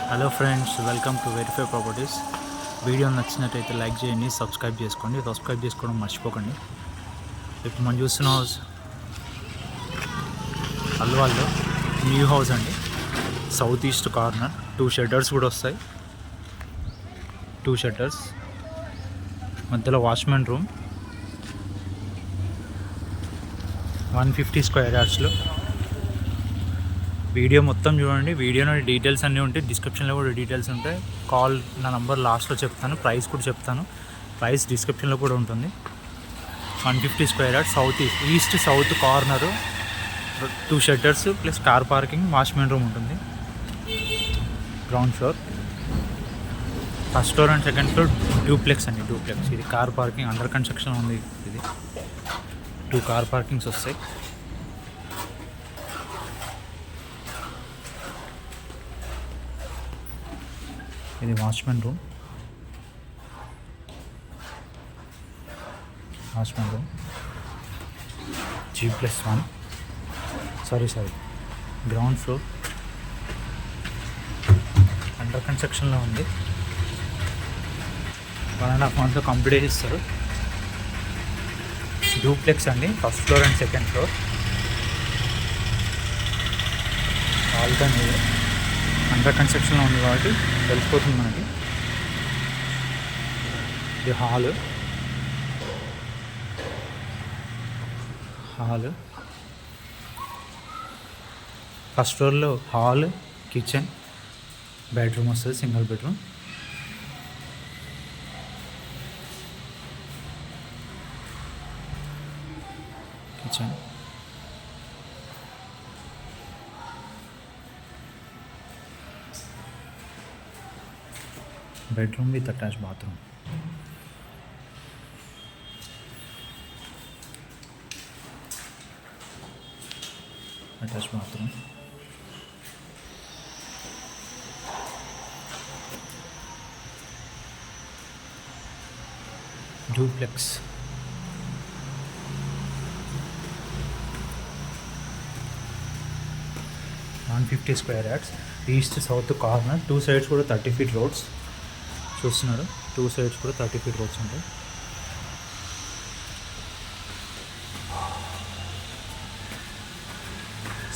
Hello friends, welcome to verify properties. Video నచ్చినట్టయితే like చేయండి, subscribe చేసుకోవడం మర్చిపోకండి. ఇప్పుడు మనం చూస్తున్న హౌస్ అల్వాల్లో న్యూ హౌస్ అండి. సౌత్ ఈస్ట్ కార్నర్ 2 షెటర్స్ కూడా వస్తాయి. 2 షెటర్స్, మధ్యలో వాచ్మెన్ రూమ్, 150 స్క్వేర్ యార్డ్స్లో. వీడియో మొత్తం చూడండి. వీడియోలో డీటెయిల్స్ అన్నీ ఉంటాయి, డిస్క్రిప్షన్లో కూడా డీటెయిల్స్ ఉంటాయి. కాల్ నా నంబర్ లాస్ట్లో చెప్తాను, ప్రైస్ కూడా చెప్తాను. ప్రైస్ డిస్క్రిప్షన్లో కూడా ఉంటుంది. 150 square yard, east south corner, 2 shutters plus car parking, watchman room ఉంటుంది. Ground floor, first floor and second floor duplex అండి. డూప్లెక్స్ ఇది కార్ పార్కింగ్ అండర్ కన్స్ట్రక్షన్ ఉంది. ఇది 2 కార్ పార్కింగ్స్ వస్తాయి. ఇది watchman room. G+1 sorry ground floor under కన్స్ట్రక్షన్లో ఉంది. 1.5 months complete చేస్తారు. డూప్లెక్స్ అండి, first floor and second floor. Balcony under కన్స్ట్రక్షన్లో ఉంది కాబట్టి తెలిసిపోతుంది మనకి. ఇది హాల్. ఫస్ట్ ఫ్లోర్లో హాల్, కిచెన్, బెడ్రూమ్ వస్తుంది, single bedroom. Kitchen, bedroom with attached bathroom. Duplex, 150 square yards, east south corner, 2 sides కూడా 30 feet roads చూస్తున్నారు. 2 sides కూడా 30 feet రోడ్స్ ఉంటాయి.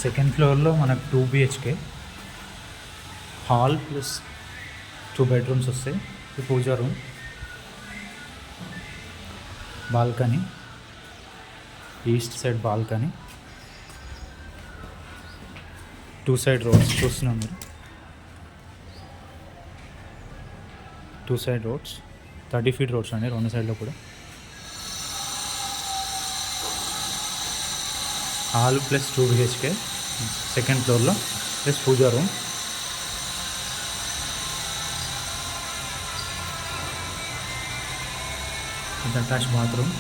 సెకండ్ ఫ్లోర్లో మనకు 2 BHK హాల్ ప్లస్ 2 బెడ్రూమ్స్ వస్తాయి. Puja room, balcony, east side balcony, 2 side roads చూస్తున్నాం మీరు. 2 side roads, 30 feet roads అండి, 2 సైడ్లో కూడా. హాల్ ప్లస్ 2 BHK సెకండ్ ఫ్లోర్లో, plus puja room. Attach bathroom,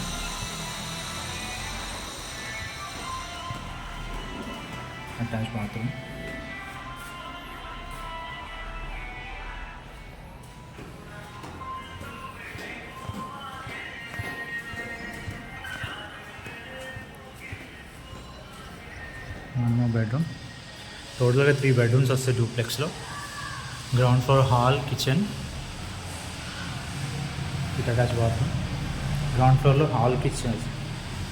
bedroom. టోటల్గా 3 bedrooms వస్తాయి డూప్లెక్స్లో. Ground floor hall, kitchen with attach bathroom. Ground ఫ్లోర్లో హాల్, కిచెన్.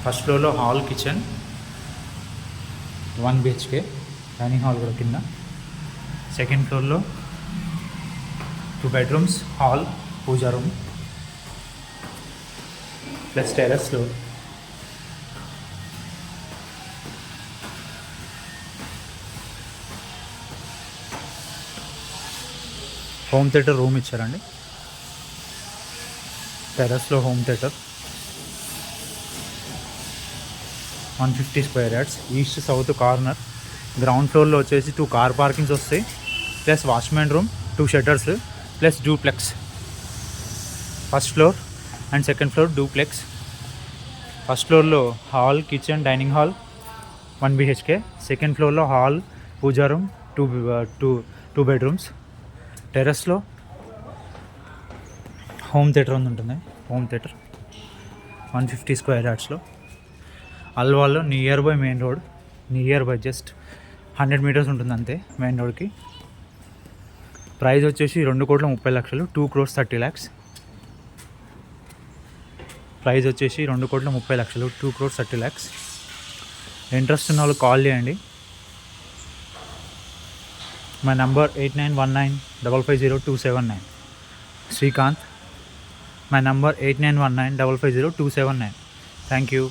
ఫస్ట్ ఫ్లోర్లో hall, kitchen, 1 BHK, dining hall కూడా కింద. సెకండ్ ఫ్లోర్లో 2 bedrooms, hall, puja room plus టెర్రస్లో హోమ్ థియేటర్ రూమ్ ఇచ్చారండి. టెర్రస్లో home theatre, 150 square yards, east south corner. Ground ఫ్లోర్లో వచ్చేసి 2 కార్ పార్కింగ్స్ వస్తాయి, plus watchman room, 2 shutters, plus duplex. First floor and second floor duplex. First ఫ్లోర్లో hall, kitchen, dining hall, 1 BHK. Second ఫ్లోర్లో hall, puja room, 2 bedrooms. టెర్రస్లో home theatre ఉంటుంది. Home theatre 150 square yardsలో. అల్వాల్లో near by main road, just 100 meters ఉంటుంది అంతే main రోడ్కి. Price వచ్చేసి 2,30,00,000, 2,30,00,000. ప్రైస్ వచ్చేసి 2,30,00,000, 2,30,00,000. ఇంట్రెస్ట్ ఉన్న వాళ్ళు కాల్ చేయండి. My number 8919550279. Srikanth. My number 8919550279. Thank you.